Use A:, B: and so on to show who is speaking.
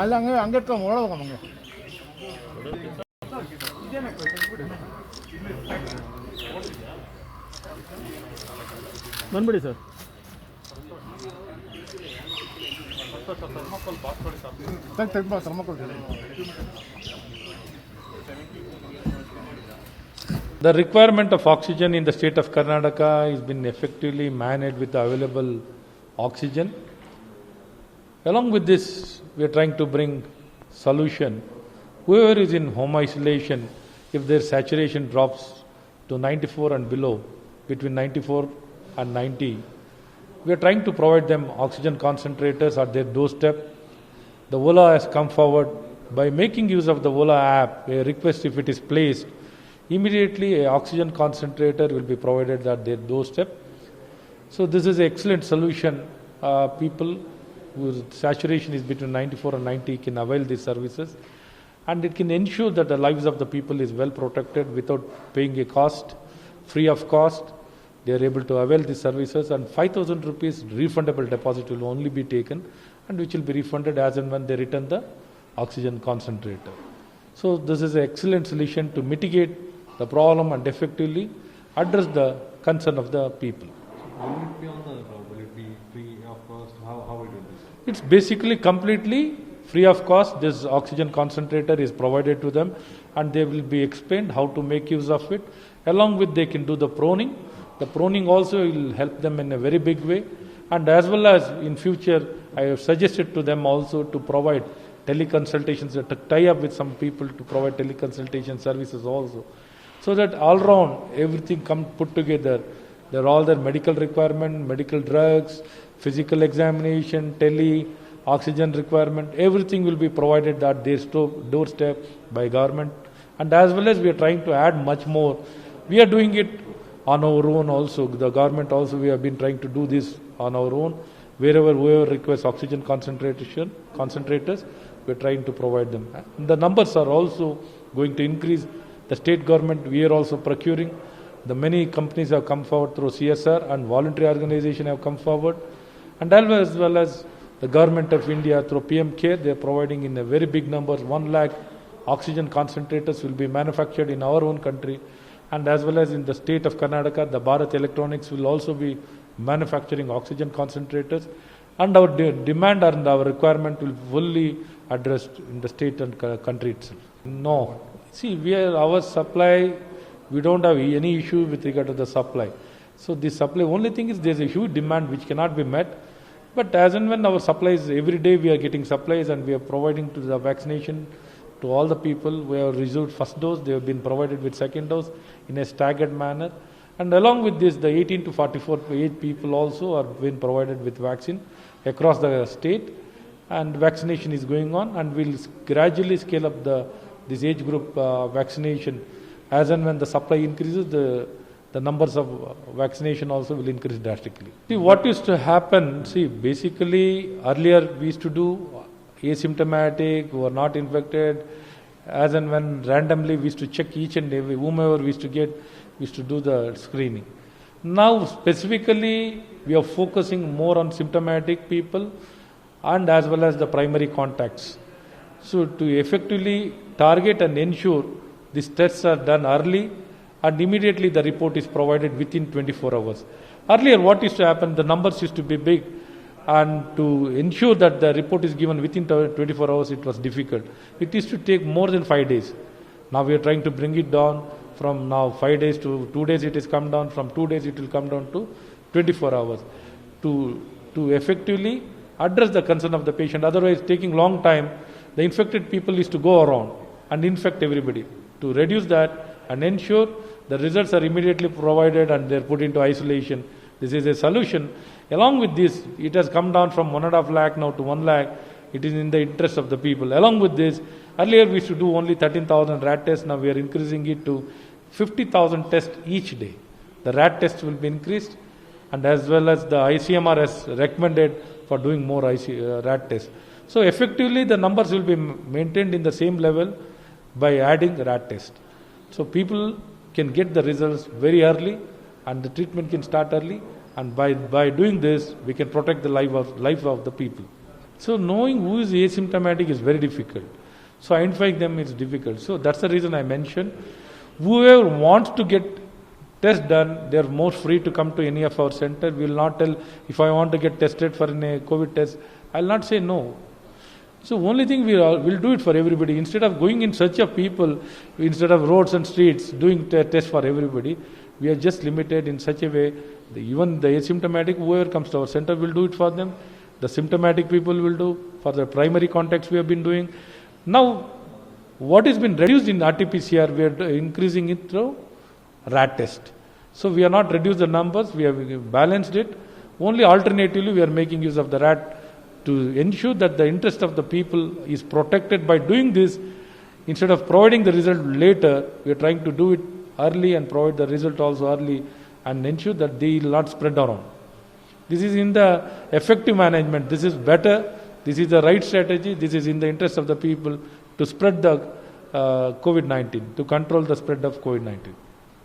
A: ಅಲ್ಲ ಹಂಗೆ ಹಂಗೆ ನೋಡೋದು ನಮಗೆ ಬಂದ್ಬಿಡಿ sir.
B: The requirement of oxygen in the state of Karnataka has been effectively managed with the available oxygen. Along with this, we are trying to bring solution. Whoever is in home isolation, if their saturation drops to 94 and below, between 94 and 90, we are trying to provide them oxygen concentrators at their doorstep. The Ola has come forward by making use of the Ola app. A request, if it is placed, immediately an oxygen concentrator will be provided at their doorstep. So this is an excellent solution. People whose saturation is between 94 and 90 can avail these services, and it can ensure that the lives of the people is well protected without paying a cost, free of cost. They are able to avail these services, and 5,000 rupees refundable deposit will only be taken, and which will be refunded as and when they return the oxygen concentrator. So this is an excellent solution to mitigate the problem and effectively address the concern of the people.
C: Will it be free of cost? How it will be?
B: It's basically completely free of cost. This oxygen concentrator is provided to them, and they will be explained how to make use of it. Along with, they can do the proning. The proning also will help them in a very big way, and as well as in future, I have suggested to them also to provide teleconsultations, to tie up with some people to provide teleconsultation services also, so that all round everything come put together. They're all their medical requirement, medical drugs, physical examination, tele, oxygen requirement, everything will be provided at their doorstep by government. And as well as we are trying to add much more. We are doing it on our own also. The government also, we have been trying to do this on our own. Whoever requests oxygen concentrators, we are trying to provide them. And the numbers are also going to increase. The state government, we are also procuring. The many companies have come forward through CSR, and voluntary organization have come forward. And as well as the government of India through PM Care, they are providing in a very big numbers. 1 lakh oxygen concentrators will be manufactured in our own country. And as well as in the state of Karnataka, the Bharat Electronics will also be manufacturing oxygen concentrators. And our demand and our requirement will be fully addressed in the state and country itself. No. See, our supply, we don't have any issue with regard to the supply. So the supply, only thing is there's a huge demand which cannot be met. But as and when our supplies, every day we are getting supplies, and we are providing to the vaccination to all the people. We have received first dose, they have been provided with second dose in a staggered manner. And along with this, the 18 to 44 age people also are being provided with vaccine across the state. And vaccination is going on, and we'll gradually scale up this age group vaccination. As and when the supply increases, the numbers of vaccination also will increase drastically. See, what used to happen, basically earlier we used to do asymptomatic, who are not infected, as and when randomly we used to check each and every, whomever we used to get, we used to do the screening. Now specifically we are focusing more on symptomatic people and as well as the primary contacts. So to effectively target and ensure these tests are done early, and immediately the report is provided within 24 hours. Earlier what used to happen, the numbers used to be big, and to ensure that the report is given within 24 hours, it was difficult. It used to take more than 5 days. Now we are trying to bring it down from now 5 days to 2 days. It has come down. From 2 days it will come down to 24 hours to effectively address the concern of the patient. Otherwise, taking long time, the infected people used to go around and infect everybody. To reduce that and ensure the results are immediately provided and they are put into isolation, this is a solution. Along with this, it has come down from 1.5 lakh now to 1 lakh. It is in the interest of the people. Along with this, earlier we used to do only 13,000 rat tests. Now we are increasing it to 50,000 tests each day. The rat tests will be increased, and as well as the ICMR has recommended for doing more rat tests. So effectively the numbers will be maintained in the same level by adding rat test. So people can get the results very early, and the treatment can start early, and by doing this we can protect the life of the people. So knowing who is asymptomatic is very difficult. So identifying them is difficult. So that's the reason I mentioned. Whoever wants to get test done, they are more free to come to any of our center. We will not tell if I want to get tested for a COVID test, I will not say no. So only thing we'll do it for everybody. Instead of going in search of people, instead of roads and streets doing tests for everybody, we are just limited in such a way. Even the asymptomatic, whoever comes to our center will do it for them. The symptomatic people will do. For the primary contacts we have been doing. Now, what has been reduced in RT-PCR, we are increasing it through rat test. So we are not reduced the numbers, we have balanced it. Only alternatively, we are making use of the rat to ensure that the interest of the people is protected by doing this. Instead of providing the result later, we are trying to do it early and provide the result also early and ensure that they will not spread around. This is in the effective management. This is better. This is the right strategy. This is in the interest of the people to spread the COVID-19, to control the spread of COVID-19.